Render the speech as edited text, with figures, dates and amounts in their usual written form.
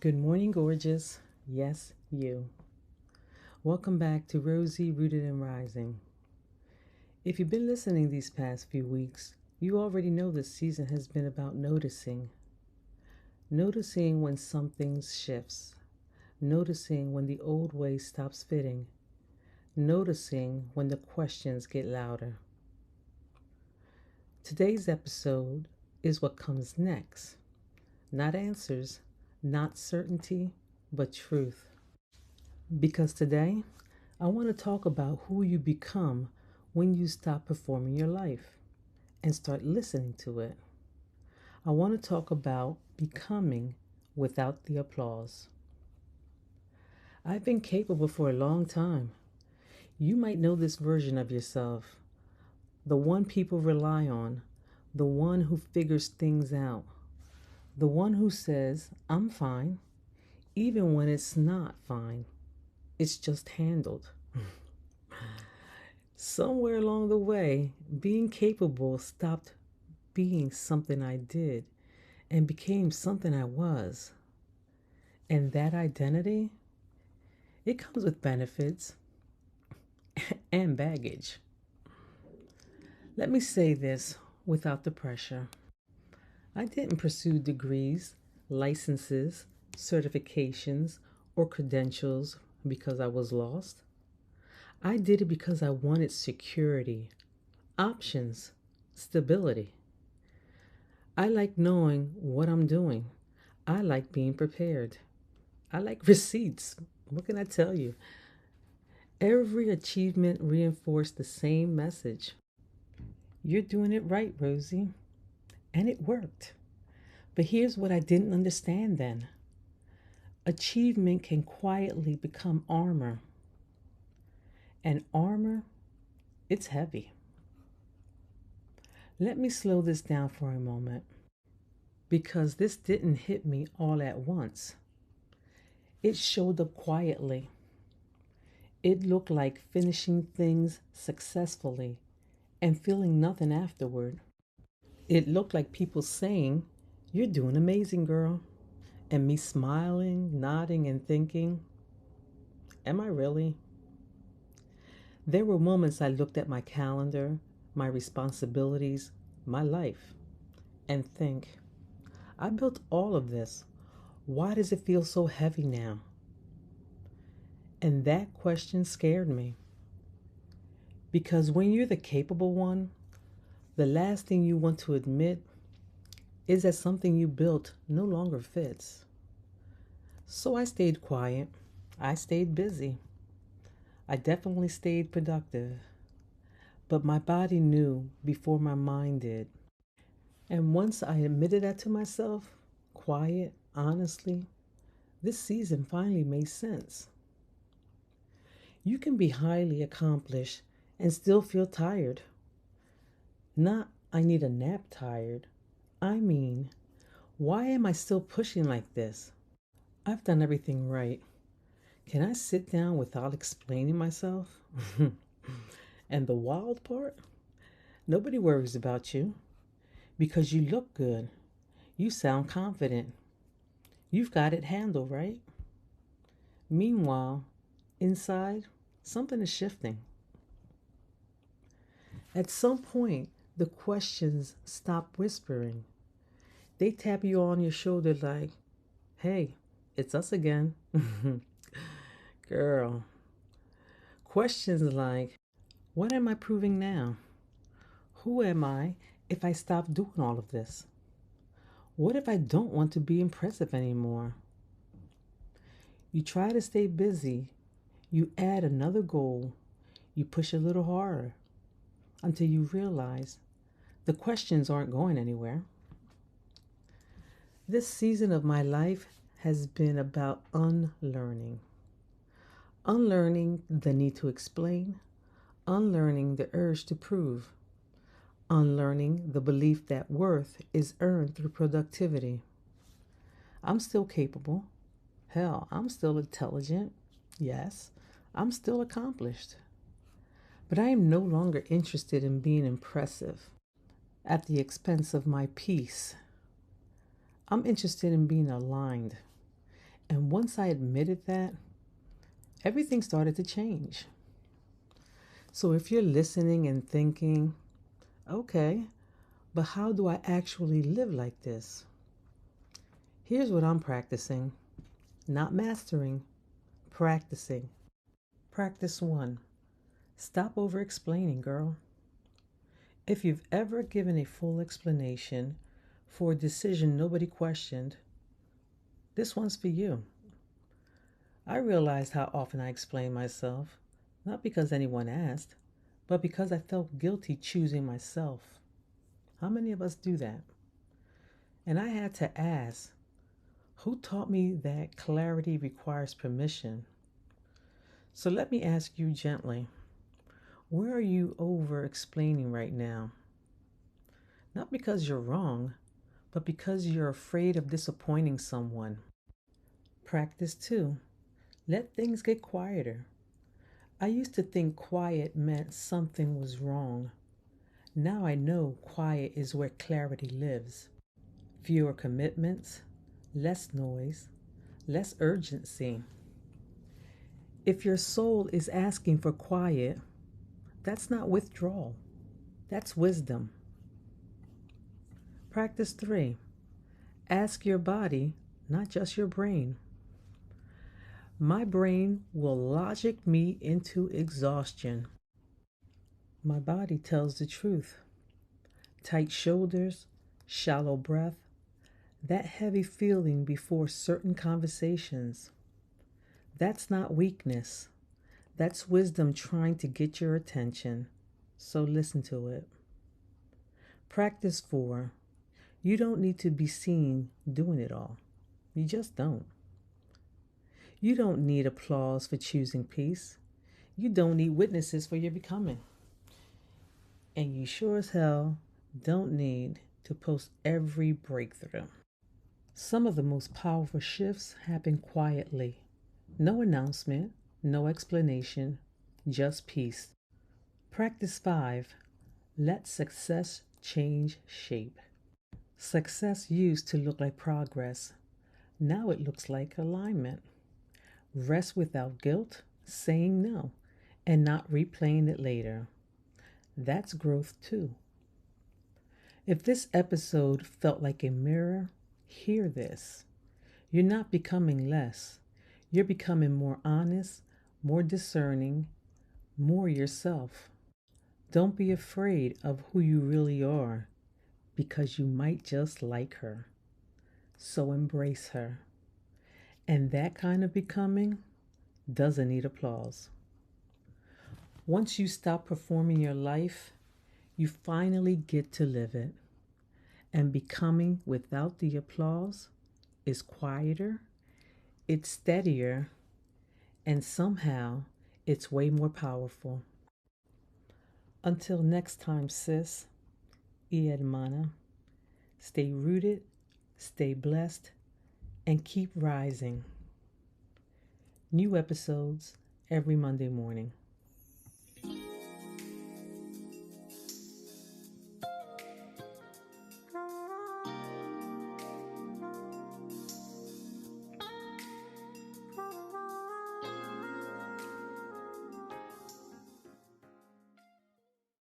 Good morning, gorgeous. Yes, you. Welcome back to Rosie Rooted and Rising. If you've been listening these past few weeks, you already know this season has been about noticing. Noticing when something shifts. Noticing when the old way stops fitting. Noticing when the questions get louder. Today's episode is what comes next. Not answers, not certainty, but truth. Because today, I want to talk about who you become when you stop performing your life and start listening to it. I want to talk about becoming without the applause. I've been capable for a long time. You might know this version of yourself, the one people rely on, the one who figures things out, the one who says, I'm fine, even when it's not fine. It's just handled. Somewhere along the way, being capable stopped being something I did and became something I was. And that identity, it comes with benefits and baggage. Let me say this without the pressure. I didn't pursue degrees, licenses, certifications, or credentials because I was lost. I did it because I wanted security, options, stability. I like knowing what I'm doing. I like being prepared. I like receipts. What can I tell you? Every achievement reinforced the same message. You're doing it right, Rosie. And it worked. But here's what I didn't understand then. Achievement can quietly become armor. And armor, it's heavy. Let me slow this down for a moment because this didn't hit me all at once. It showed up quietly. It looked like finishing things successfully and feeling nothing afterward. It looked like people saying, You're doing amazing, girl. And me smiling, nodding, and thinking, Am I really? There were moments I looked at my calendar, my responsibilities, my life, and think, I built all of this. Why does it feel so heavy now? And that question scared me. Because when you're the capable one, the last thing you want to admit is that something you built no longer fits. So I stayed quiet. I stayed busy. I definitely stayed productive. But my body knew before my mind did. And once I admitted that to myself, quiet, honestly, this season finally made sense. You can be highly accomplished and still feel tired. Not, I need a nap tired. I mean, why am I still pushing like this? I've done everything right. Can I sit down without explaining myself? And the wild part? Nobody worries about you because you look good. You sound confident. You've got it handled, right? Meanwhile, inside, something is shifting. At some point, the questions stop whispering. They tap you on your shoulder like, hey, it's us again. Girl. Questions like, what am I proving now? Who am I if I stop doing all of this? What if I don't want to be impressive anymore? You try to stay busy. You add another goal. You push a little harder until you realize the questions aren't going anywhere. This season of my life has been about unlearning. Unlearning the need to explain, unlearning the urge to prove, unlearning the belief that worth is earned through productivity. I'm still capable. Hell, I'm still intelligent. Yes, I'm still accomplished. But I am no longer interested in being impressive at the expense of my peace. I'm interested in being aligned. And once I admitted that, everything started to change. So if you're listening and thinking, okay, but how do I actually live like this? Here's what I'm practicing, not mastering, practicing. Practice 1. Stop over explaining, girl. If you've ever given a full explanation for a decision nobody questioned, this one's for you. I realized how often I explained myself, not because anyone asked, but because I felt guilty choosing myself. How many of us do that? And I had to ask, who taught me that clarity requires permission? So let me ask you gently, where are you over explaining right now? Not because you're wrong, but because you're afraid of disappointing someone. Practice 2. Let things get quieter. I used to think quiet meant something was wrong. Now I know quiet is where clarity lives. Fewer commitments, less noise, less urgency. If your soul is asking for quiet, that's not withdrawal, that's wisdom. Practice 3. Ask your body, not just your brain. My brain will logic me into exhaustion. My body tells the truth. Tight shoulders, shallow breath, that heavy feeling before certain conversations. That's not weakness. That's wisdom trying to get your attention. So listen to it. Practice 4. You don't need to be seen doing it all. You just don't. You don't need applause for choosing peace. You don't need witnesses for your becoming. And you sure as hell don't need to post every breakthrough. Some of the most powerful shifts happen quietly. No announcement, no explanation, just peace. Practice 5. Let success change shape. Success used to look like progress. Now it looks like alignment. Rest without guilt, saying no, and not replaying it later. That's growth too. If this episode felt like a mirror, hear this. You're not becoming less. You're becoming more honest, more discerning, more yourself. Don't be afraid of who you really are, because you might just like her. So embrace her. And that kind of becoming doesn't need applause. Once you stop performing your life, you finally get to live it. And becoming without the applause is quieter, it's steadier, and somehow it's way more powerful. Until next time, sis, y hermana, stay rooted, stay blessed, and keep rising. New episodes every Monday morning.